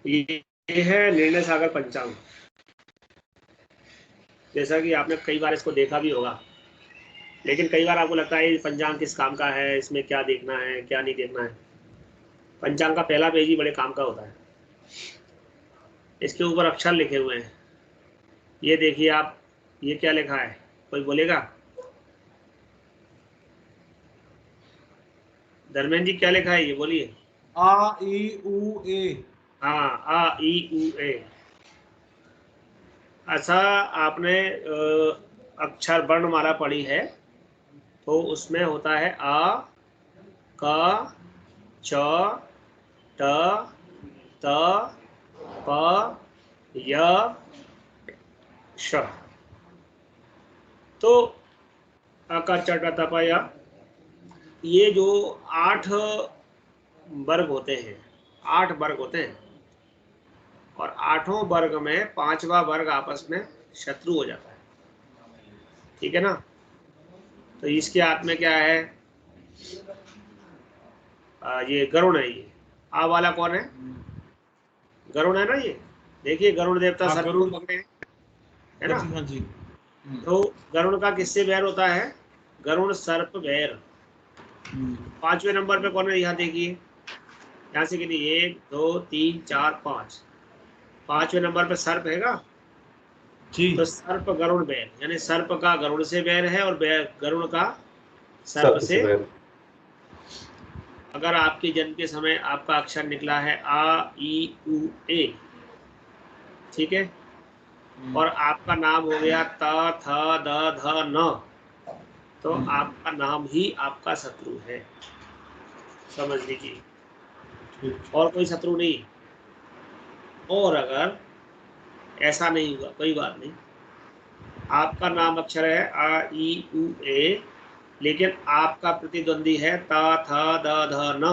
ये है निर्णय सागर पंचांग। जैसा कि आपने कई बार इसको देखा भी होगा, लेकिन कई बार आपको लगता है ये पंचांग किस काम का है, इसमें क्या देखना है क्या नहीं देखना है। पंचांग का पहला पेज ही बड़े काम का होता है। इसके ऊपर अक्षर लिखे हुए हैं, ये देखिए आप, ये क्या लिखा है, कोई बोलेगा? धर्मेंद्र जी क्या लिखा है ये बोलिए। आ ई उ ए। हाँ, आ ई उ ए। अच्छा, आपने अक्षर वर्णमाला पढ़ी है, तो उसमें होता है आ, क, च, ट, त, प, य, श। तो अका चट तप य, ये जो 8 वर्ग होते हैं, 8 वर्ग होते हैं, और 8 वर्ग में 5वां वर्ग आपस में शत्रु हो जाता है। ठीक है ना? तो इसके हाथ में क्या है? ये गरुड़ है। ये आ वाला कौन है? गरुड़ है ना ये। देखिए गरुड़ देवता हाँ, सर्प को गरुड़। पकड़े हैं, है हाँ ना? जी, हाँ जी। तो गरुड़ का किससे बैर होता है? गरुड़ सर्प बैर। 5वें नंबर पे कौन है? यहाँ देखिए, यहाँ से गिनिए 1 2 3 4 5। 5वें नंबर पे सर्प हैगा। जी। तो सर्प गरुड़ बैर, यानी सर्प का गरुड़ से बैर है, और गरुड़ का सर्प से। अगर आपके जन्म के समय आपका अक्षर निकला है आ ई उ ए, ठीक है, और आपका नाम हो गया त थ द ध न, तो आपका नाम ही आपका शत्रु है, समझ लीजिए। और कोई शत्रु नहीं। और अगर ऐसा नहीं हुआ, कोई बात नहीं, आपका नाम अक्षर है आ ई उ ए, लेकिन आपका प्रतिद्वंदी है त थ द ध न,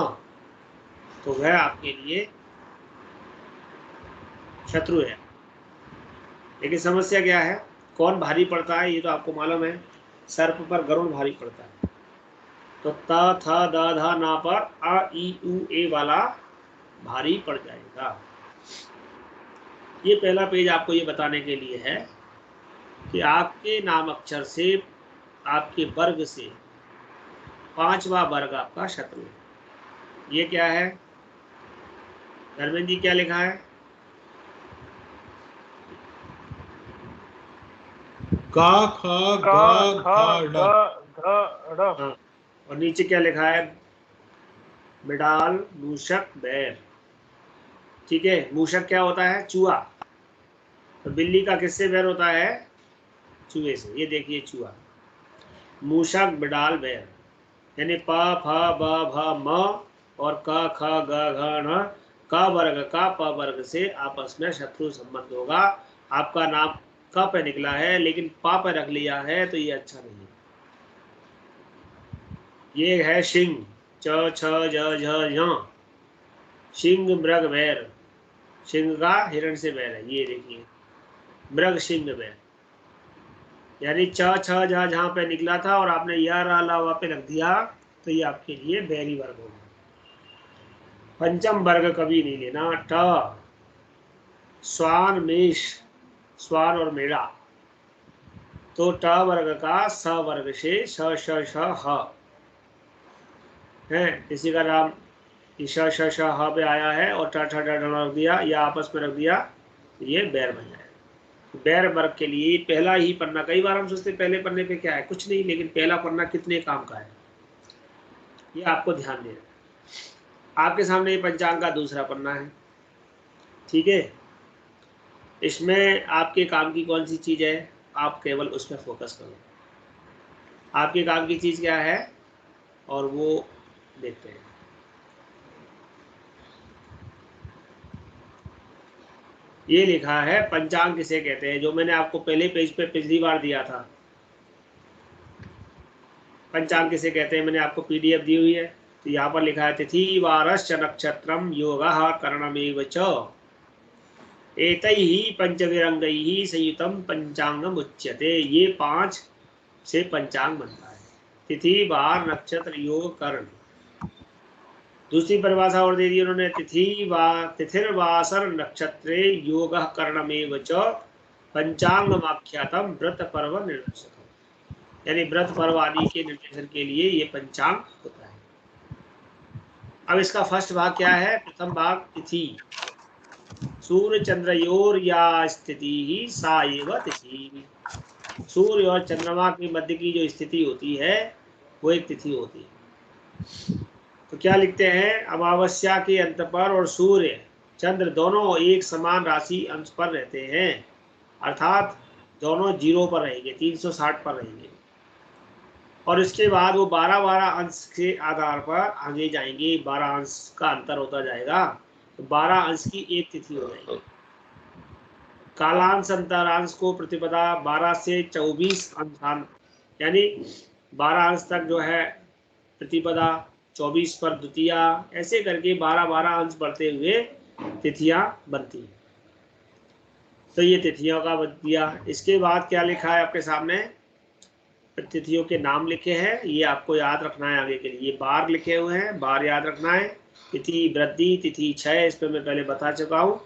तो वह आपके लिए शत्रु है। लेकिन समस्या क्या है? कौन भारी पड़ता है ये तो आपको मालूम है, सर्प पर गरुड़ भारी पड़ता है। तो त थ द ध न पर अ ई उ ए वाला भारी पड़ जाएगा। ये पहला पेज आपको ये बताने के लिए है कि आपके नाम अक्षर से, आपके वर्ग से 5वां वर्ग आपका शत्रु है। ये क्या है? धर्मेंद्र जी क्या लिखा है? का ख क ग ख घ ढ। ग घ ड़। हाँ, और नीचे क्या लिखा है? बिडाल मूषक बैर। ठीक है, मूषक क्या होता है? चूहा। तो बिल्ली का किससे बैर होता है? चूहे से। ये देखिए चूहा। मूषक बिडाल बैर, यानी प फ ब भ म और क ख ग घ ण, क वर्ग का प वर्ग से आपस में शत्रु संबंध होगा। आपका नाम क पे निकला है, लेकिन प पे रख लिया है, तो ये अच्छा नहीं है। ये है सिंह, च छ ज झ झ, सिंह मृग बैर। सिंह का हिरण से बैर है, ये देखिए, मृग सिंह बैर, यानी च छ झ जहां पे निकला था और आपने या रा ला वा पे रख दिया, तो ये आपके लिए बैरी वर्ग होगा। पंचम वर्ग कभी नहीं लेना। ट, स्वान मेष, स्वान और मेढ़ा, तो ट वर्ग का स वर्ग से श श श ह है, किसी का नाम श श श ह पे आया है और ट ठ ड ढ रख दिया या आपस में रख दिया, ये बैर बन जाएगा। बैर वर्ग के लिए पहला ही पन्ना, कई बार हम सोचते पहले पन्ने पे क्या है, कुछ नहीं, लेकिन पहला पन्ना कितने काम का है, ये आपको ध्यान देना है। आपके सामने ये पंचांग का दूसरा पन्ना है, ठीक है। इसमें आपके काम की कौन सी चीज है, आप केवल उस पर फोकस करो। आपके काम की चीज क्या है, और वो देखते हैं। ये लिखा है पंचांग किसे कहते हैं, जो मैंने आपको पहले पेज पे पिछली बार दिया था। पंचांग किसे कहते हैं, मैंने आपको पीडीएफ दी हुई है। तो यहाँ पर लिखा है तिथि वारश्च नक्षत्रम योगः करणमेव च, एतैहि पंचविरंगैहि संयुतम पंचांगम उच्यते। ये 5 से पंचांग बनता है, तिथि वार नक्षत्र योग कर्ण। दूसरी परिभाषा और दे दी उन्होंने, तिथिर्वासर नक्षत्रे योगः करणमेव च पंचांगमाख्यातम व्रत पर्व निर्देशकम, यानी व्रत पर्व आदि के निर्देशन के लिए ये पंचांग होता है। अब इसका फर्स्ट भाग क्या है? प्रथम भाग तिथि, सूर्य चंद्रयोर या स्थिति ही सा एव तिथि। सूर्य और चंद्रमा के मध्य की जो स्थिति होती है वो एक तिथि होती है। तो क्या लिखते हैं? अमावस्या के अंत पर और सूर्य चंद्र दोनों एक समान राशि अंश पर रहते हैं, अर्थात दोनों 0 पर रहेंगे, 360 पर रहेंगे, और इसके बाद वो 12-12 अंश के आधार पर आगे जाएंगे, 12 अंश का अंतर होता जाएगा, तो 12 अंश की एक तिथि हो जाएगी। कालांश अंतरांश को प्रतिपदा 12 से 24 अंश, यानी 12 अंश तक जो है प्रतिपदा, 24 पर द्वितीया, ऐसे करके 12-12 अंश बढ़ते हुए तिथियां बनती हैं। तो ये तिथियों का बन दिया। इसके बाद क्या लिखा है आपके सामने? तिथियों के नाम लिखे हैं, ये आपको याद रखना है आगे के लिए। बार लिखे हुए हैं, बार याद रखना है। तिथि वृद्धि, तिथि क्षय, इस पर मैं पहले बता चुका हूँ।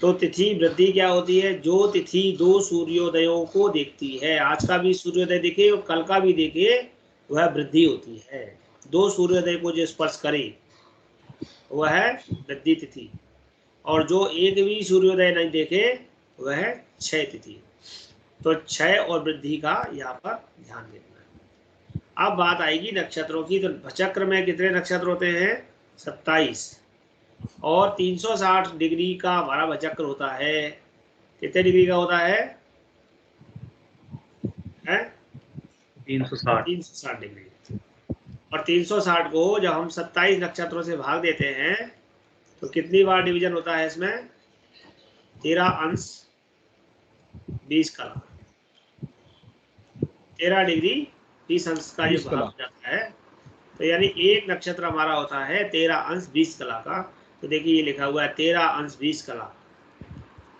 तो तिथि वृद्धि क्या होती है? जो तिथि 2 सूर्योदयों को देखती है, आज का भी सूर्योदय देखे और कल का भी देखे, वह वृद्धि होती है। 2 सूर्योदय को जो स्पर्श करे वह है वृद्धि तिथि, और जो एक भी सूर्योदय नहीं देखे वह है क्षय तिथि। तो क्षय और वृद्धि का यहाँ पर ध्यान देना है। अब बात आएगी नक्षत्रों की। तो चक्र में कितने नक्षत्र होते हैं? 27, और 360 डिग्री का हमारा भचक्र होता है। कितने डिग्री का होता है? 360 डिग्री। और 360 को जब हम 27 नक्षत्रों से भाग देते हैं तो कितनी बार डिवीजन होता है इसमें? 13 अंश 20 कला, 13 डिग्री 20 अंश का जो भाग हो जाता है। तो यानी एक नक्षत्र हमारा होता है 13 अंश 20 कला का। तो देखिए ये लिखा हुआ है 13 अंश 20 कला।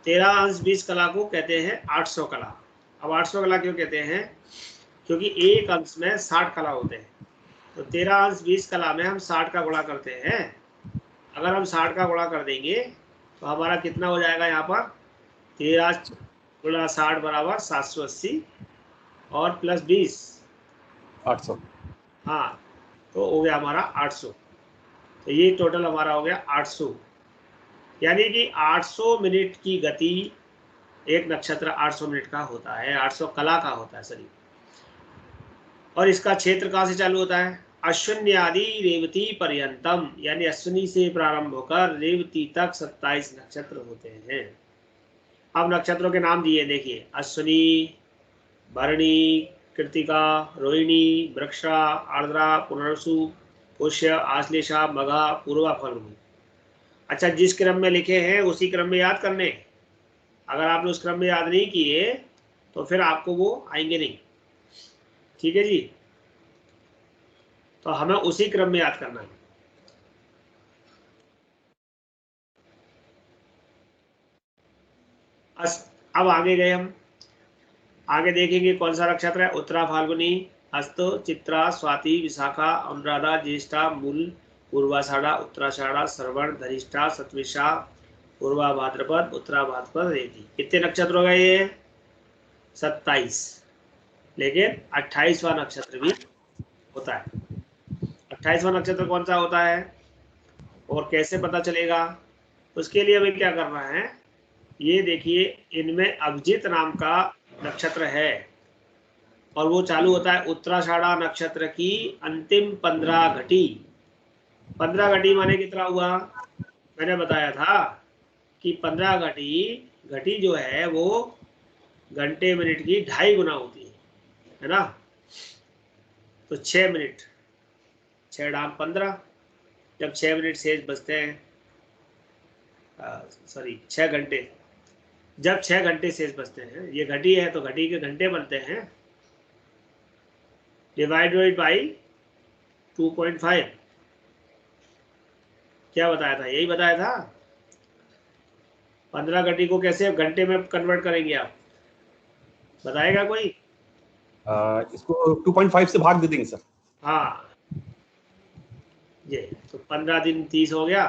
13 अंश 20 कला को कहते हैं 800 कला। अब 800 कला क्यों कहते हैं? क्योंकि एक अंश में 60 कला होते हैं। तो 13 अंश 20 कला में हम 60 का गुणा करते हैं। अगर हम 60 का गुणा कर देंगे तो हमारा कितना हो जाएगा? यहाँ पर 13 गुणा 60 बराबर 780, और प्लस 20 800। हाँ, तो हो गया हमारा 800। तो ये टोटल हमारा हो गया 800, यानी कि 800 मिनट की गति एक नक्षत्र 800 मिनट का होता है, 800 कला का होता है शरीर। और इसका क्षेत्र कहाँ से चालू होता है? अश्विनी आदि रेवती पर्यंतम, यानी अश्विनी से प्रारंभ होकर रेवती तक 27 नक्षत्र होते हैं। अब नक्षत्रों के नाम दिए, देखिए, अश्विनी, भरणी, कृतिका, रोहिणी, वृक्षा, आर्द्रा, पुनर्वसु, पुष्य, आश्लेषा, मघा, पूर्वा, फाल्गुनी। अच्छा, जिस क्रम में लिखे हैं उसी क्रम में याद करने। अगर आपने उस क्रम में याद नहीं किए तो फिर आपको वो आएंगे नहीं। ठीक है जी? तो हमें उसी क्रम में याद करना है। अब आगे गए हम, आगे देखेंगे कौन सा नक्षत्र है। उत्तरा, फाल्गुनी, हस्त, चित्रा, स्वाति, विशाखा, अनुराधा, ज्येष्ठा, मूल, पूर्वाषाढ़ा, उत्तराषाढ़ा, श्रवण, धनिष्ठा, शतभिषा, पूर्वा भाद्रपद, उत्तरा भाद्रपद, रेवती। कितने नक्षत्र हो गए ये? 27। लेकिन 28वां नक्षत्र भी होता है। 28वां नक्षत्र कौन सा होता है और कैसे पता चलेगा? उसके लिए हमें क्या करना है? ये देखिए, इनमें अभिजित नाम का नक्षत्र है और वो चालू होता है उत्तराषाढ़ा नक्षत्र की अंतिम 15 घटी। 15 घटी माने कितना हुआ? मैंने बताया था कि 15 घटी जो है वो घंटे मिनट की 2.5 गुना होती है ना? तो 6 मिनट, 6 डाम 15, जब 6 मिनट शेष बचते हैं, सॉरी 6 घंटे, जब 6 घंटे शेष बचते हैं, ये घटी है तो घटी के घंटे बनते हैं, डिवाइडेड बाई 2.5। क्या बताया था? यही बताया था। 15 घटी को कैसे घंटे में कन्वर्ट करेंगे आप? बताएगा कोई? इसको 2.5 से भाग दे देंगे सर। हाँ, ये तो 15 दिन 30 हो गया,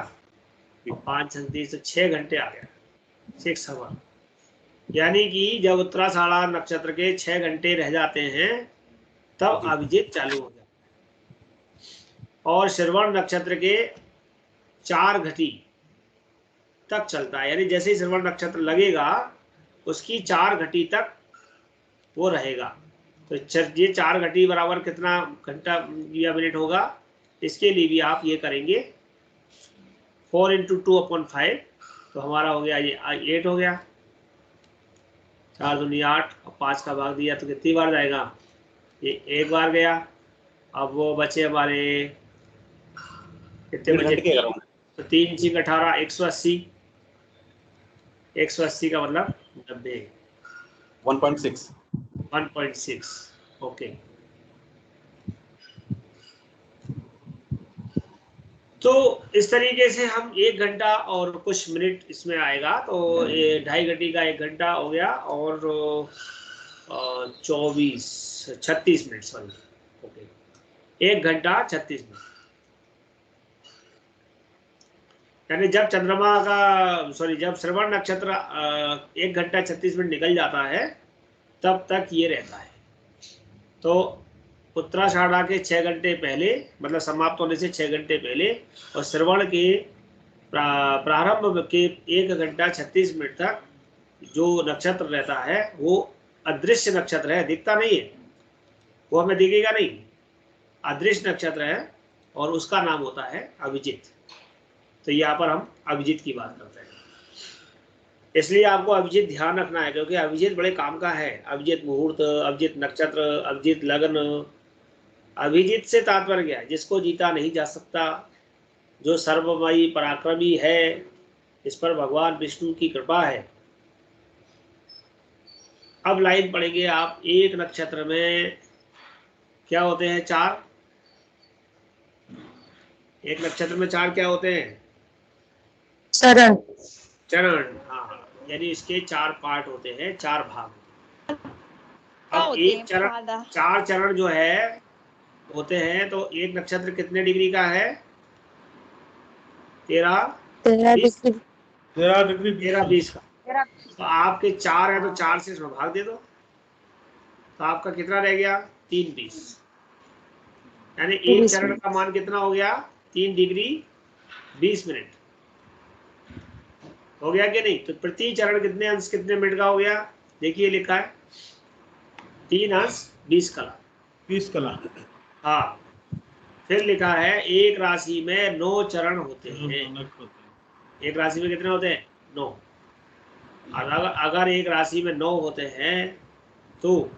5 30 तो 6 घंटे आ गया, 6 आवर। यानी कि जब उत्तराषाढ़ा नक्षत्र के 6 घंटे रह जाते हैं तब अभिजीत चालू हो जाता है, और श्रवण नक्षत्र के 4 घटी तक चलता है। यानी जैसे ही श्रवण नक्षत्र लगेगा उसकी 4 घटी तक वो रहेगा। तो ये 4 घटी बराबर कितना घंटा या मिनट होगा, इसके लिए भी आप ये करेंगे 4 × 2/5, तो हमारा हो गया ये 8 हो गया, 4 दूनी 8 और 5 का भाग दिया तो कितनी बार जाएगा, ये एक बार गया। अब वो बचे हमारे कितने बचे, तो 3 × 18 180, 180 का मतलब 90, 1.6 ओके। तो इस तरीके से हम 1 घंटा और कुछ मिनट इसमें आएगा, तो ये 2.5 घंटे का 1 घंटा हो गया, और 36 मिनट, सॉरी ओके, 1 घंटा 36 मिनट। यानी जब चंद्रमा का जब श्रवण नक्षत्र 1 घंटा 36 मिनट निकल जाता है तब तक ये रहता है। तो उत्तराषाढ़ा के 6 घंटे पहले, मतलब समाप्त होने से 6 घंटे पहले, और श्रवण के प्रारंभ के 1 घंटा 36 मिनट तक जो नक्षत्र रहता है वो अदृश्य नक्षत्र है, दिखता नहीं है, वो हमें दिखेगा नहीं, अदृश्य नक्षत्र है, और उसका नाम होता है अभिजीत। तो यहाँ पर हम अभिजीत की बात करते हैं, इसलिए आपको अभिजीत ध्यान रखना है, क्योंकि अभिजीत बड़े काम का है। अभिजीत मुहूर्त, अभिजीत नक्षत्र, अभिजीत लग्न। अभिजीत से तात्पर्य क्या है, जिसको जीता नहीं जा सकता, जो सर्वमयी पराक्रमी है, इस पर भगवान विष्णु की कृपा है। अब लाइन पढ़ेंगे आप, एक नक्षत्र में क्या होते हैं, 4, एक नक्षत्र में 4 क्या होते हैं, चरण। चरण, हाँ, यानी इसके 4 पार्ट होते हैं, 4 भाग। अब एक चरण, 4 चरण जो है होते हैं, तो एक नक्षत्र कितने डिग्री का है, 13 20 का। तो आपके 4 है तो 4 से इसमें भाग दे दो, तो आपका कितना रह गया, 3 20। यानी एक चरण का मान कितना हो गया, 3 डिग्री 20 मिनट हो गया कि नहीं। तो प्रति चरण कितने अंश कितने मिनट का हो गया, देखिए लिखा है 3 अंश 20 कला, 20 कला। हाँ, फिर लिखा है एक राशि में 9 चरण होते हैं। एक राशि में कितने होते हैं, 9। अगर एक राशि में 9 होते हैं तो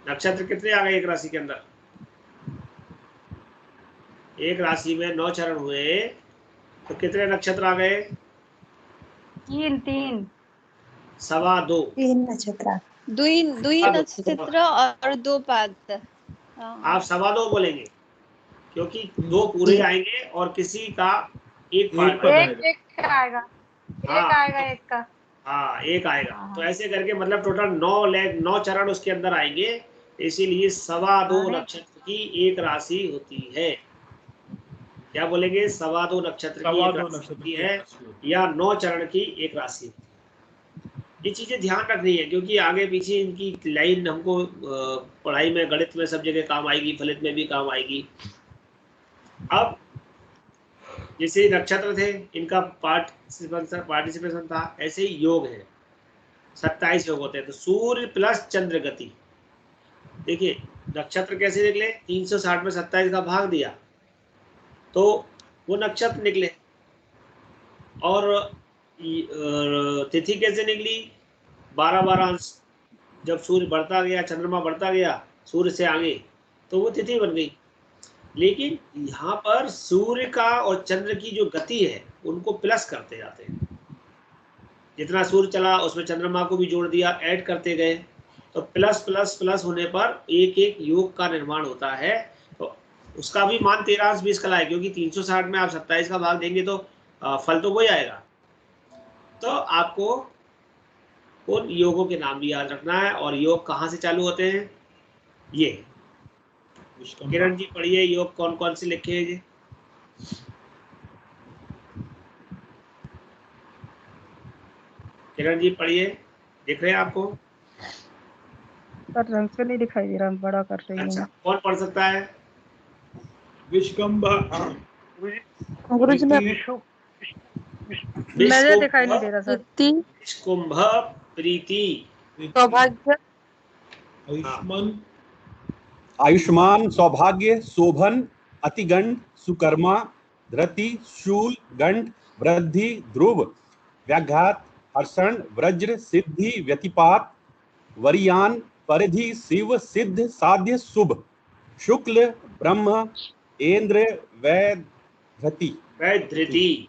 नक्षत्र कितने आ गए एक राशि के अंदर, एक राशि में 9 चरण हुए तो कितने नक्षत्र आ गए, 3 2.25 3 नक्षत्र, 2 नक्षत्र और 2 पाद। आप 2.25 बोलेंगे, क्योंकि 2 पूरे आएंगे और किसी का एक पार्ट एक आएगा, एक का, हाँ, एक आएगा। तो ऐसे करके मतलब टोटल 9 चरण उसके अंदर आएंगे, इसीलिए 2.25 नक्षत्र की एक राशि होती है। क्या बोलेंगे, 2.25 नक्षत्र की एक राशि होती है, या 9 चरण की एक राशि। ये चीजें ध्यान रखनी है, क्योंकि आगे पीछे इनकी लाइन हमको पढ़ाई में, गणित में, सब जगह काम आएगी, फलित में भी काम आएगी। अब जैसे नक्षत्र थे, इनका पार्टिसिपेशन था, ऐसे ही योग है, 27 योग होते हैं। तो सूर्य प्लस चंद्र गति, देखिए नक्षत्र कैसे निकले, 360 में 27 का भाग दिया तो वो नक्षत्र निकले, और तिथि कैसे निकली, 12 अंश। जब सूर्य बढ़ता गया, चंद्रमा बढ़ता गया सूर्य से आगे, तो वो तिथि बन गई। लेकिन यहाँ पर सूर्य का और चंद्र की जो गति है उनको प्लस करते जाते हैं, जितना सूर्य चला उसमें चंद्रमा को भी जोड़ दिया, ऐड करते गए, तो प्लस प्लस प्लस होने पर एक एक योग का निर्माण होता है। तो उसका भी मान 13 अंश 20 कला है, क्योंकि 360 में आप 27 का भाग देंगे तो फल तो वही आएगा। तो आपको उन योगों के नाम भी याद रखना है, और योग कहाँ से चालू होते हैं, ये किरण जी पढ़िए, योग कौन कौन से लिखे हैं जी। किरण जी पढ़िए, दिख रहे हैं आपको? सर रंग से नहीं दिखाई दे रहा, मैं बड़ा कर रही अच्छा, हूँ। कौन पढ़ सकता है? विश्वकंभ गुरुजी मैं मुझे दिखाई नहीं दे रहा सर। विश्वकुंभ प्रीति। सौभाग्य, आयुष्मान आयुष्मान, सौभाग्य, शोभन, अतिगंड, सुकर्मा, धृति, शूल, गंड, वृद्धि, ध्रुव, व्याघात, हर्षण, वज्र, सिद्धि, व्यतिपात, वरियान, परिधि, शिव, सिद्ध, साध्य, शुभ, शुक्ल, ब्रह्म, इंद्र, वैधृति। धृति।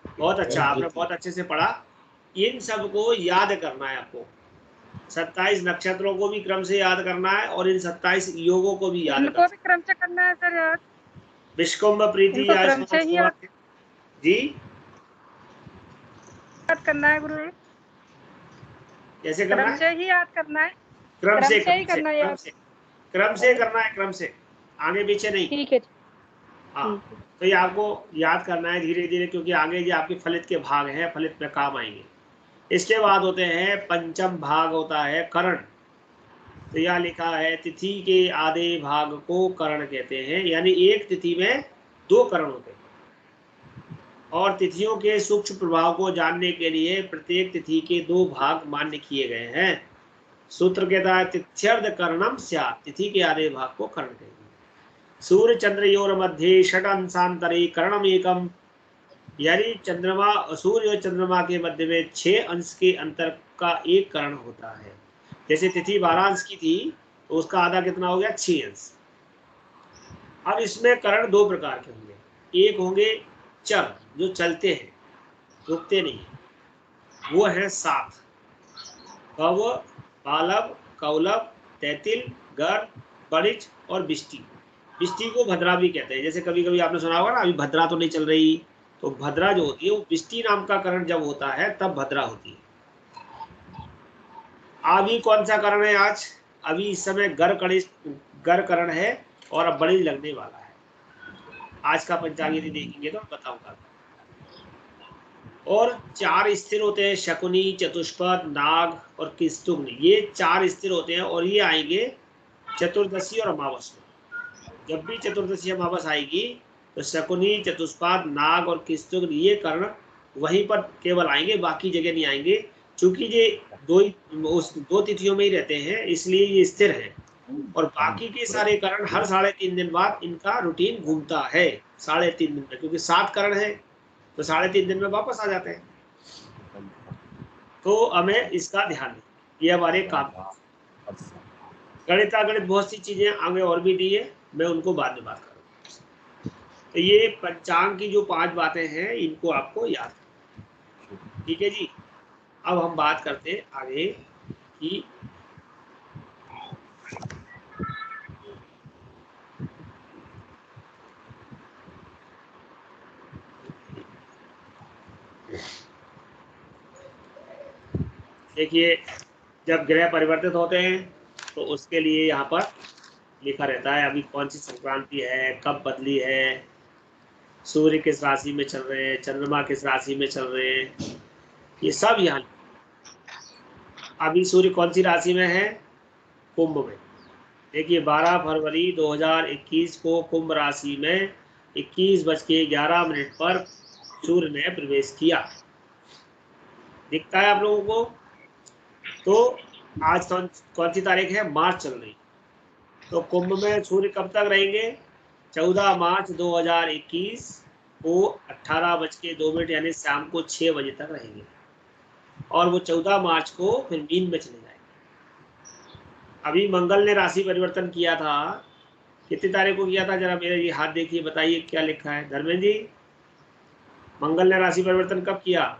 बहुत अच्छा, आपने बहुत अच्छे से पढ़ा। इन सबको याद करना है आपको। 27 नक्षत्रों को भी क्रम से याद करना है और इन 27 योगों को भी याद करना इनको भी क्रम से करना है सर यार। विश्वकुंभ प्रीति इनको क्रम से ही याद जी करना है गुरु जी। कैसे करना क्रम है? से ही याद करना है। क्रम से ही करना है यार। क्रम से करना है, क्रम से, आगे पीछे नहीं। ठीक है। हाँ, तो ये आपको याद करना है धीरे धीरे, क्योंकि आगे ये आपके फलित के भाग हैं, फलित में काम आएंगे। इसके बाद होते हैं पंचम भाग, होता है करण। तो यहाँ लिखा है तिथि के आधे भाग को करण कहते हैं, यानी एक तिथि में 2 करण होते हैं। और तिथियों के सूक्ष्म प्रभाव को जानने के लिए प्रत्येक तिथि के 2 भाग मान्य किए गए हैं। सूत्र कहता है तिथ्यर्ध करणम स्यात्, तिथि के आधे भाग को करण कहेंगे। सूर्य चंद्रयोर मध्य षट अंशांतरे करणम एकम, यानी चंद्रमा, सूर्य और चंद्रमा के मध्य में 6 अंश के अंतर का एक करण होता है। जैसे तिथि 12 अंश की थी तो उसका आधा कितना हो गया? 6 अंश। अब इसमें करण 2 प्रकार के होंगे। एक होंगे चर, जो चलते हैं, रुकते नहीं है, वो है 7। कव, बालव, कौलव, तैतिल, गर्भ, बड़िच और बिष्टि। बिष्टि को भद्रा भी कहते हैं। जैसे कभी कभी आपने सुना होगा ना, अभी भद्रा तो नहीं चल रही, तो भद्रा जो होती है वो बिष्टि नाम का करण जब होता है तब भद्रा होती है। अभी कौन सा करण है आज? अभी इस समय गर करण है और अब बड़िज लगने वाला है। आज का पंचांग यदि देखेंगे तो बताऊंगा। और 4 स्थिर होते हैं, शकुनी, चतुष्पद, नाग और किस्तुग्न। ये 4 स्थिर होते हैं और ये आएंगे चतुर्दशी और अमावस में। जब भी चतुर्दशी अमावस आएगी तो शकुनी, चतुष्पद, नाग और किस्तुग्न ये कर्ण वहीं पर केवल आएंगे, बाकी जगह नहीं आएंगे। चूंकि ये उस 2 तिथियों में ही रहते हैं इसलिए ये स्थिर है, और बाकी के सारे करण हर 3.5 दिन बाद इनका रूटीन घूमता है। 3.5 दिन में, क्योंकि 7 करण है तो 3.5 दिन में वापस आ जाते हैं। तो हमें इसका ध्यान दें, ये हमारे काम। गणित बहुत सी चीजें आगे और भी दी है, मैं उनको बाद में बात करूंगा। तो ये पंचांग की जो 5 बातें हैं इनको आपको याद करना, ठीक है जी। अब हम बात करते हैं आगे कि देखिए, जब ग्रह परिवर्तित होते हैं तो उसके लिए यहाँ पर लिखा रहता है अभी कौन सी संक्रांति है, कब बदली है, सूर्य किस राशि में चल रहे हैं, चंद्रमा किस राशि में चल रहे हैं, ये सब यहाँ। अभी सूर्य कौन सी राशि में है? कुंभ में। देखिए 12 फरवरी 2021 को कुंभ राशि में 21:11 पर सूर्य ने प्रवेश किया। दिखता है आप लोगों को? तो आज कौन सी तारीख है? मार्च चल रही। तो कुंभ में सूर्य कब तक रहेंगे? 14 मार्च 2021 को 18:02 यानी शाम को 6 बजे तक रहेंगे, और वो 14 मार्च को फिर मीन में चले जाएंगे। अभी मंगल ने राशि परिवर्तन किया था, कितनी तारीख को किया था? जरा मेरे ये हाथ देखिए, बताइए क्या लिखा है धर्मेंद्र जी। मंगल ने राशि परिवर्तन कब किया?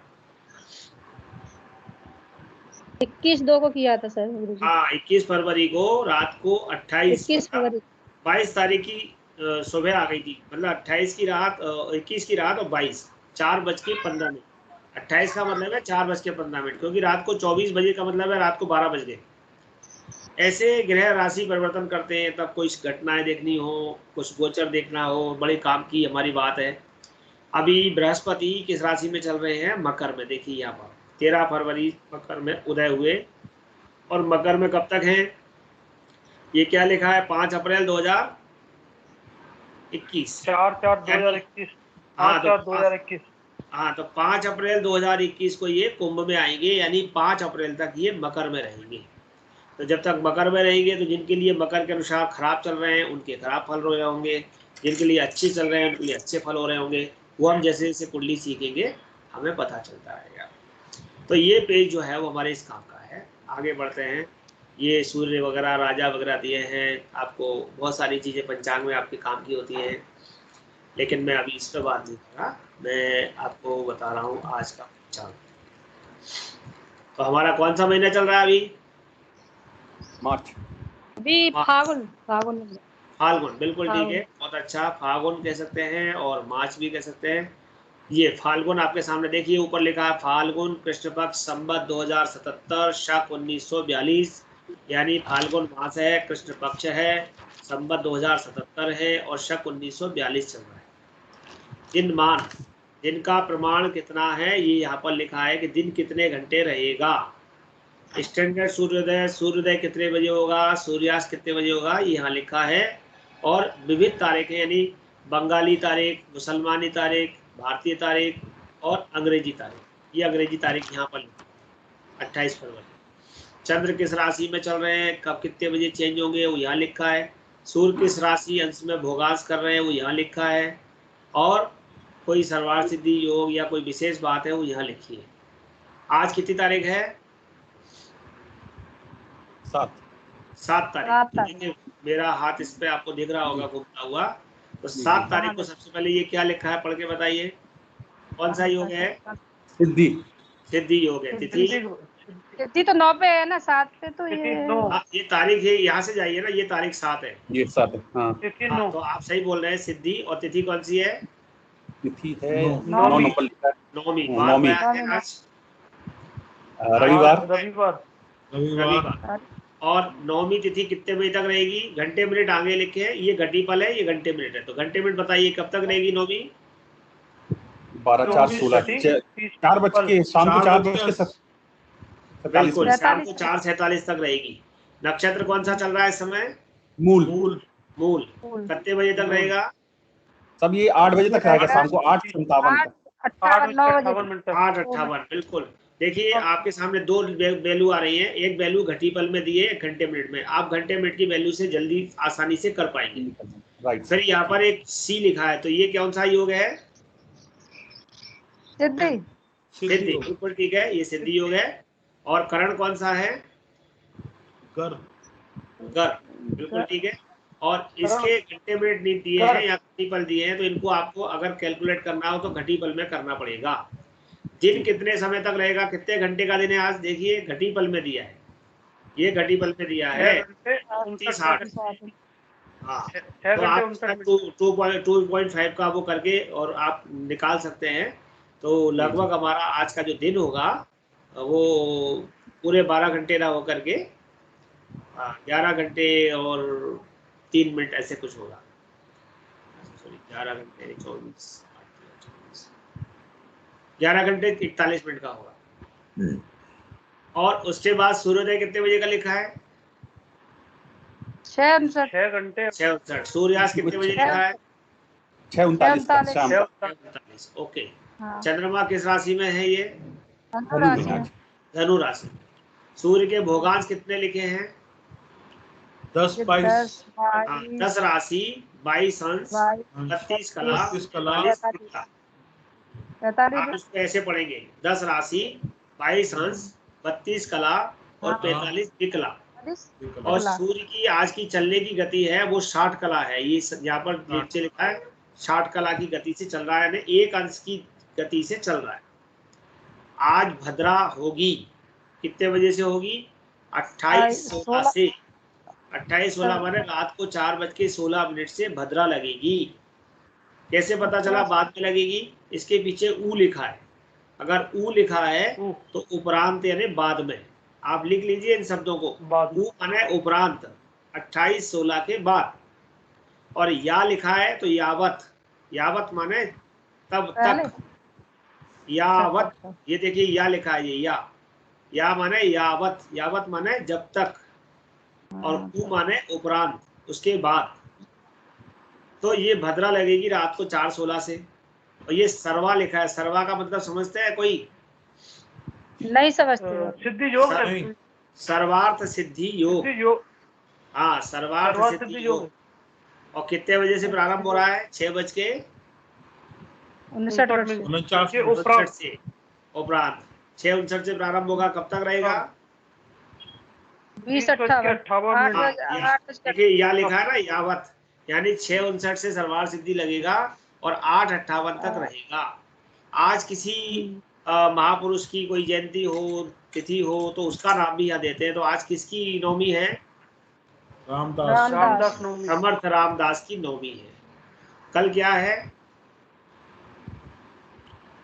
21/2 को किया था सर गुरुजी। हाँ, 21 फरवरी को रात को 22 तारीख की सुबह आ गई थी, मतलब 28 की रात, 21 की रात और 22 4:15। 28 का मतलब है 4:15, क्योंकि रात को 24 बजे का मतलब है रात को 12 बज गए। ऐसे ग्रह राशि परिवर्तन करते हैं तब कोई घटनाएं देखनी हो, कुछ गोचर देखना हो, बड़े काम की हमारी बात है, अभी बृहस्पति किस राशि में चल रहे हैं? मकर में। देखिए यहाँ पर 13 फरवरी मकर में उदय हुए और मकर में कब तक हैं? ये क्या लिखा है? 5 अप्रैल 2021। 4/4/2021। हाँ, 5/4/2021। हाँ, तो 5 अप्रैल 2021 को ये कुंभ में आएंगे, यानी 5 अप्रैल तक ये मकर में रहेंगे। तो जब तक मकर में रहेंगे तो जिनके लिए मकर के अनुसार खराब चल रहे हैं उनके खराब फल हो रहे होंगे, जिनके लिए अच्छे चल रहे हैं उनके लिए अच्छे फल हो रहे होंगे। वो हम जैसे जैसे कुंडली सीखेंगे हमें पता चलता रहेगा। तो ये पेज जो है वो हमारे इस काम का है। आगे बढ़ते हैं। ये सूर्य वगैरह राजा वगैरह दिए हैं आपको, बहुत सारी चीज़ें पंचांग में आपके काम की होती हैं, लेकिन मैं अभी इस पर बात नहीं कर रहा। मैं आपको बता रहा हूँ आज का पंचांग। तो हमारा कौन सा महीना चल रहा है अभी? मार्च। अभी फागुन फागुन फाल्गुन, बिल्कुल ठीक है, फाल्गुन। बहुत अच्छा। फाल्गुन कह सकते हैं और मार्च भी कह सकते हैं। ये फाल्गुन आपके सामने देखिए, ऊपर लिखा है फाल्गुन कृष्ण पक्ष संवत 2077 शक 1942, यानी फाल्गुन मास है, कृष्ण पक्ष है, संवत 2077 है और शक 1942 चल रहा है। दिन मान, दिन का प्रमाण कितना है ये यहाँ पर लिखा है कि दिन कितने घंटे रहेगा। स्टैंडर्ड सूर्योदय कितने बजे होगा, सूर्यास्त कितने बजे होगा, ये यहाँ लिखा है। और विविध तारीखें, यानी बंगाली तारीख, मुसलमानी तारीख, भारतीय तारीख और अंग्रेजी तारीख। ये अंग्रेजी तारीख यहाँ पर 28 फरवरी। चंद्र किस राशि में चल रहे हैं, कब कितने बजे चेंज होंगे, वो यहाँ लिखा है। सूर्य किस राशि अंश में भोगांश कर रहे हैं, वो यहाँ लिखा है। और कोई सर्वार्थ सिद्धि योग या कोई विशेष बात है वो यहाँ लिखी है। आज कितनी तारीख है? 7 तारीख। मेरा हाथ इस पे आपको दिख रहा होगा घूमता हुआ। तो 7 तारीख को सबसे पहले ये क्या लिखा है, पढ़ के बताइए, कौन सा योग है? सिद्धि। सिद्धि योग है। तिथि तिथि तो 9 पे है ना, 7 पे तो ये ये तारीख है, यहाँ से जाइए ना, ये तारीख 7 है। ये 7 है। हाँ, हाँ, तो आप सही बोल रहे हैं, सिद्धि। और तिथि कौन सी है? तिथि है 9 नौवीं। नंबर लिखा है। नौवीं। नौवीं। आज रविवार। रविवार। और नौवीं तिथि कितने बजे तक रहेगी? घंटे मिनट आगे लिखे हैं, ये घटीपल है, ये घंटे मिनट है। तो घंटे मिनट बताइए कब तक रहेगी नौवीं? 12/4/16 4 बज के शाम को 4:47 बिल्कुल, शाम को 4:47 तक रहेगी। नक्षत्र कौन सा चल रहा है इस समय? मूल। मूल। कितने बजे तक रहेगा? सब ये 8 बजे तक रहेगा, शाम को 8:57 तक। 8:58 बिल्कुल। देखिए आपके सामने 2 वैल्यू आ रही हैं, एक वैल्यू घटीपल में दी है, एक घंटे मिनट में। आप घंटे मिनट की वैल्यू से जल्दी आसानी से कर पाएंगे। राइट। फिर यहाँ पर एक सी लिखा है, तो ये कौन सा योग है? सिद्धि। सिद्धि, बिल्कुल ठीक है, ये सिद्धि योग है। और करण कौन सा है? कर। बिल्कुल ठीक है। और इसके घंटे मिनट नहीं दिए हैं या घटीपल दिए हैं, तो इनको आपको अगर कैलकुलेट करना हो तो घटीपल में करना पड़ेगा। दिन कितने समय तक रहेगा, कितने घंटे का दिन है आज? देखिए घटीपल में दिया है, ये घटीपल में दिया है 60। हाँ, तो आप 2.5 का वो करके और आप निकाल सकते हैं। तो लगभग हमारा आज का जो दिन होगा वो पूरे 12 घंटे ना हो करके 11 घंटे और 3 मिनट ऐसे कुछ होगा। सॉरी, 11 घंटे 11 घंटे 41 मिनट का होगा। और उसके बाद सूर्योदय कितने बजे का लिखा है? 6 घंटे। 6:59। सूर्यास्त कितने बजे लिखा है? 6:39 तक शाम को। 6:39। ओके। हाँ। चंद्रमा किस राशि में है? ये धनु राशि में। धनु राशि। सूर्य के भोगांश कितने लिखे हैं? 10/22 10 राशि 22 अंश 32 कला 45 आप उसको ऐसे पढ़ेंगे, 10 राशि 22 अंश 32 कला और 45 विकला। और सूर्य की आज की चलने की गति है वो 60 कला है। ये यहाँ पर नीचे लिखा है 60 कला की गति से चल रहा है, यानी 1 अंश की गति से चल रहा है। आज भद्रा होगी, कितने बजे से होगी? 28:16 से। 28:16 माने रात को 4:16 से भद्रा लगेगी। कैसे पता चला बाद में लगेगी? इसके पीछे ऊ लिखा है। अगर ऊ लिखा है तो उपरांत यानी बाद में। आप लिख लीजिए इन शब्दों को, ऊ माने उपरांत, 28:16 के बाद। और या लिखा है तो यावत, यावत माने तब पहले तक, यावत, ये देखिए या लिखा है, ये या माने यावत, यावत माने जब तक, और कु माने उपरांत, उसके बाद। तो ये भद्रा लगेगी रात को 4:16 से। और ये सर्वा लिखा है, सर्वा का मतलब समझते हैं कोई? नहीं समझते सिद्धि योग है। नहीं। सर्वार्थ सिद्धि योग। सिद्धि योग, हाँ, सर्वार्थ सर्वार्थ सिद्धि सिद्धि योग। योग। और कितने बजे से प्रारंभ हो रहा है? 6:59 59 49 के उपरांत। से उपरांत 6:59 से प्रारंभ होगा। कब तक रहेगा? 20:58 मिनट। हाँ, 8 देखिए या लिखा है ना, यावत, यानी 6:59 से सर्वार्थ सिद्धि लगेगा और 8:58 तक रहेगा। आज किसी महापुरुष की कोई जयंती हो, तिथि हो, तो उसका नाम भी यहाँ देते हैं। तो आज किसकी नवमी है? रामदास। रामदास नवमी। समर्थ रामदास की नवमी है। कल क्या है?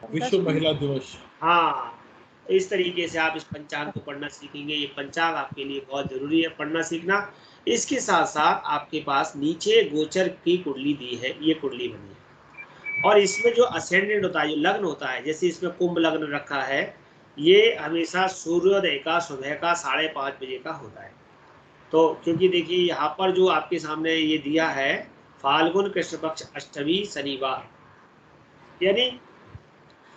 विश्व महिला दिवस। हाँ, इस तरीके से आप इस पंचांग को पढ़ना सीखेंगे। ये पंचांग आपके लिए बहुत जरूरी है पढ़ना सीखना। इसके साथ साथ आपके पास नीचे गोचर की कुंडली दी है, ये कुंडली बनी है, और इसमें जो असेंडेंट होता है, जो लग्न होता है, जैसे इसमें कुंभ लग्न रखा है, ये हमेशा सूर्योदय का सुबह का 5:30 बजे का होता है। तो क्योंकि देखिए यहाँ पर जो आपके सामने ये दिया है, फाल्गुन कृष्ण पक्ष अष्टमी शनिवार, यानी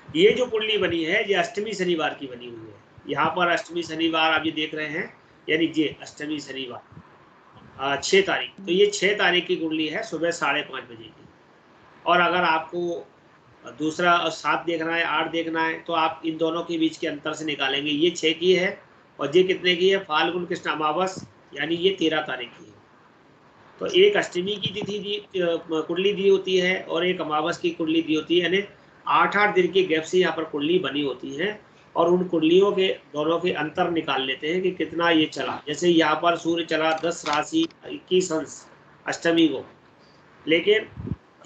ये जो कुंडली बनी है ये अष्टमी शनिवार की बनी हुई है। यहाँ पर अष्टमी शनिवार आप ये देख रहे हैं, यानी ये अष्टमी शनिवार 6 तारीख। तो ये 6 तारीख की कुंडली है, सुबह 5:30 बजे की। और अगर आपको दूसरा 7 देखना है, 8 देखना है, तो आप इन दोनों के बीच के अंतर से निकालेंगे। ये 6 की है और ये कितने की है? फाल्गुन कृष्ण अमावस, यानी ये 13 तारीख की है। तो एक अष्टमी की तिथि दी कुंडली दी होती है और एक अमावस की कुंडली दी होती है, यानी 8-8 दिन के गैप से यहाँ पर कुंडली बनी होती है। और उन कुंडलियों के दोनों के अंतर निकाल लेते हैं कि कितना ये चला। जैसे यहाँ पर सूर्य चला 10 राशि 21 अंश अष्टमी को, लेकिन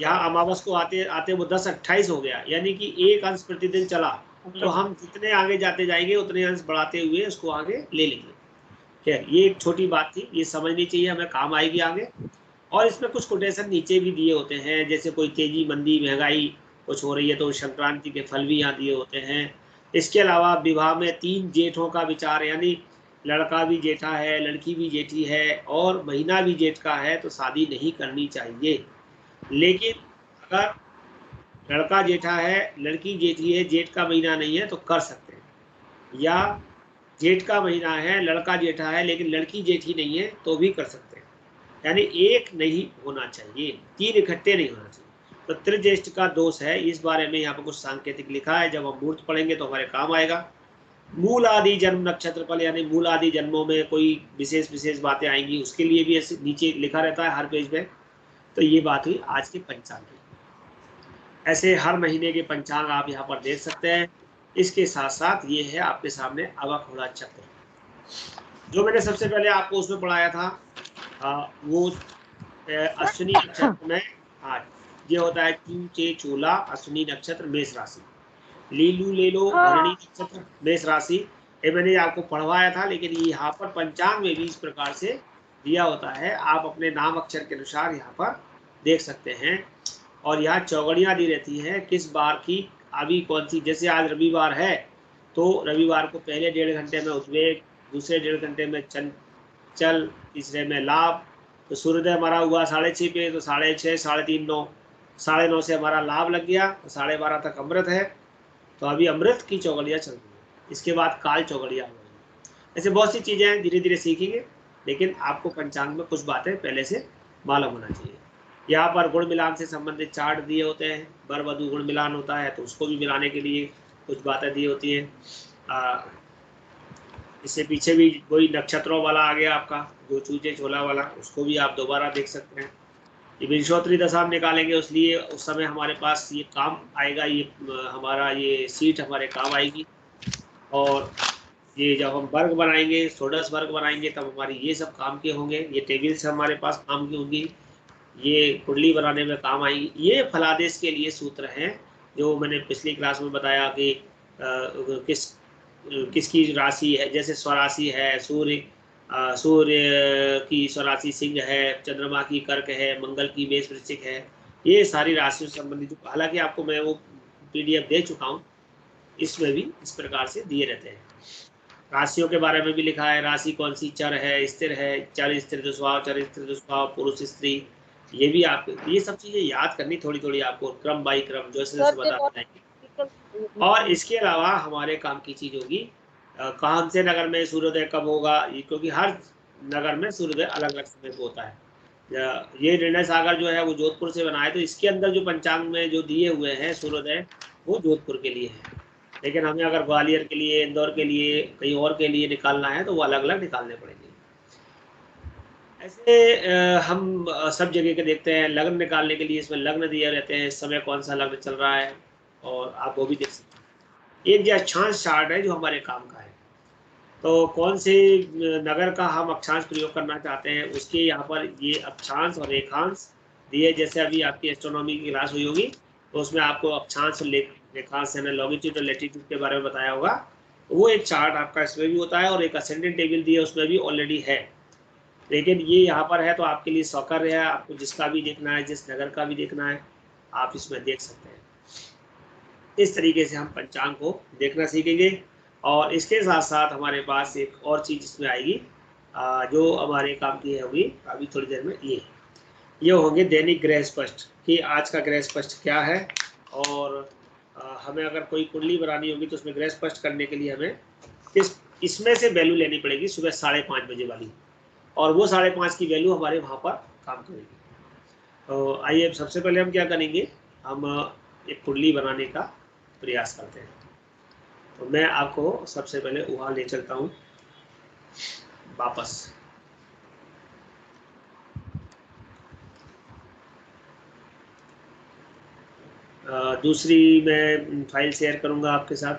यहाँ अमावस को आते आते वो 10-28 हो गया, यानी कि 1 अंश प्रतिदिन चला। तो हम जितने आगे जाते जाएंगे उतने अंश बढ़ाते हुए उसको आगे ले लेंगे। खैर, ये एक छोटी बात थी, ये समझनी चाहिए, हमें काम आएगी आगे। और इसमें कुछ कोटेशन नीचे भी दिए होते हैं, जैसे कोई तेजी मंदी महंगाई कुछ हो रही है तो संक्रांति के फल भी यहाँ दिए होते हैं। इसके अलावा विवाह में 3 जेठों का विचार, यानी लड़का भी जेठा है, लड़की भी जेठी है और महीना भी जेठ का है, तो शादी नहीं करनी चाहिए। लेकिन अगर लड़का जेठा है, लड़की जेठी है, जेठ का महीना नहीं है, तो कर सकते हैं। या जेठ का महीना है, लड़का जेठा है, लेकिन लड़की जेठी नहीं है, तो भी कर सकते हैं। यानी एक नहीं होना चाहिए, 3 इकट्ठे नहीं होना चाहिए। तो त्रिज्येष्ठ का दोष है, इस बारे में यहाँ पर कुछ सांकेतिक लिखा है, जब हम मूर्त पढ़ेंगे तो हमारे काम आएगा। मूल आदि जन्म नक्षत्र फल, यानी मूल आदि जन्मों में कोई विशेष बातें आएंगी, उसके लिए भी ऐसे नीचे लिखा रहता है हर पेज में। तो ये बात हुई आज के पंचांग की। ऐसे हर महीने के पंचांग आप यहाँ पर देख सकते हैं। इसके साथ साथ ये है आपके सामने अवाखोड़ा चक्र, जो मैंने सबसे पहले आपको उसमें पढ़ाया था। वो अश्विनी नक्षत्र में ये होता है क्यू चे चूला, अश्विनी नक्षत्र मेष राशि, लीलू ले लो भरणी नक्षत्र मेष राशि। ये मैंने आपको पढ़वाया था, लेकिन यहाँ पर पंचांग में भी इस प्रकार से दिया होता है। आप अपने नाम अक्षर के अनुसार यहाँ पर देख सकते हैं। और यहाँ चौगड़ियाँ दी रहती हैं किस बार की अभी कौन सी। जैसे आज रविवार है, तो रविवार को पहले 1.5 घंटे में उद्वेग, दूसरे 1.5 घंटे में चंचल, तीसरे में लाभ। तो सूर्योदय हमारा हुआ 6:30 पे, तो 6:30, 3:30, 9, 9:30 से हमारा लाभ लग गया, तो 12:30 तक अमृत है। तो अभी अमृत की चौगड़ियाँ चल रही है, इसके बाद काल चौगड़ियाँ हो रही। ऐसे बहुत सी चीज़ें धीरे धीरे सीखेंगे, लेकिन आपको पंचांग में कुछ बातें पहले से मालूम होना चाहिए। यहाँ पर गुण मिलान से संबंधित चार्ट दिए होते हैं। वर वधु गुण मिलान होता है, तो उसको भी मिलाने के लिए कुछ बातें दी होती हैं। इससे पीछे भी कोई नक्षत्रों वाला आ गया आपका, जो चूचे छोला वाला, उसको भी आप दोबारा देख सकते हैं। ये विंशोत्तरी दशा हम निकालेंगे, इसलिए उस समय हमारे पास ये काम आएगा, ये हमारा ये सीट हमारे काम आएगी। और ये जब हम वर्ग बनाएंगे, षोडश वर्ग बनाएंगे, तब हमारी ये सब काम के होंगे। ये टेबल्स हमारे पास काम की होंगी, ये कुंडली बनाने में काम आएगी। ये फलादेश के लिए सूत्र हैं, जो मैंने पिछली क्लास में बताया कि किसकी राशि है। जैसे स्वराशि है, सूर्य की स्वराशि सिंह है, चंद्रमा की कर्क है, मंगल की मेष वृश्चिक है। ये सारी राशियों से संबंधित, हालांकि आपको मैं वो PDF दे चुका हूँ, इसमें भी इस प्रकार से दिए रहते हैं। राशियों के बारे में भी लिखा है, राशि कौन सी चर है, स्थिर है, चर स्थिर दुस्वभाव, चर स्थिर दुस्वभाव, पुरुष स्त्री, ये भी आप ये सब चीजें याद करनी थोड़ी थोड़ी आपको, क्रम बाई क्रम जैसे जैसे बताते जाएंगे। और इसके अलावा हमारे काम की चीज होगी कौन से नगर में सूर्योदय कब होगा, क्योंकि हर नगर में सूर्योदय अलग अलग समय पे होता है। ये निर्णय सागर जो है वो जोधपुर से बना है, तो इसके अंदर जो पंचांग में जो दिए हुए हैं सूर्योदय वो जोधपुर के लिए है, लेकिन हमें अगर ग्वालियर के लिए, इंदौर के लिए, कहीं और के लिए निकालना है तो वो अलग अलग निकालने पड़ेंगे। ऐसे हम सब जगह के देखते हैं। लग्न निकालने के लिए इसमें लग्न दिए रहते हैं, इस समय कौन सा लग्न चल रहा है, और आप वो भी देख सकते हैं। एक जो अक्षांश चार्ट है जो हमारे काम का है, तो कौन से नगर का हम अक्षांश प्रयोग करना चाहते हैं उसके यहाँ पर ये अक्षांश और रेखांश दिए। जैसे अभी आपकी एस्ट्रोनॉमी की क्लास हुई होगी तो उसमें आपको अक्षांश रेखांश यानी लॉन्गिट्यूड और लैटिट्यूड के बारे में बताया होगा, वो एक चार्ट आपका इसमें भी होता है, और एक असेंडेंट टेबल दिया उसमें भी ऑलरेडी है, लेकिन ये यहाँ पर है तो आपके लिए सौकर्य है, आपको जिसका भी देखना है, जिस नगर का भी देखना है आप इसमें देख सकते हैं। इस तरीके से हम पंचांग को देखना सीखेंगे। और इसके साथ साथ हमारे पास एक और चीज़ इसमें आएगी जो हमारे काम की है होगी अभी थोड़ी देर में, ये होंगे दैनिक ग्रह स्पष्ट कि आज का ग्रह स्पष्ट क्या है, और हमें अगर कोई कुंडली बनानी होगी तो उसमें ग्रह स्पष्ट करने के लिए हमें इसमें से वैल्यू लेनी पड़ेगी सुबह 5:30 बजे वाली, और वो 5:30 की वैल्यू हमारे वहाँ पर काम करेगी। तो आइए सबसे पहले हम क्या करेंगे, हम एक कुंडली बनाने का प्रयास करते हैं। तो मैं आपको सबसे पहले वहाँ ले चलता हूँ वापस। दूसरी मैं फाइल शेयर करूँगा आपके साथ।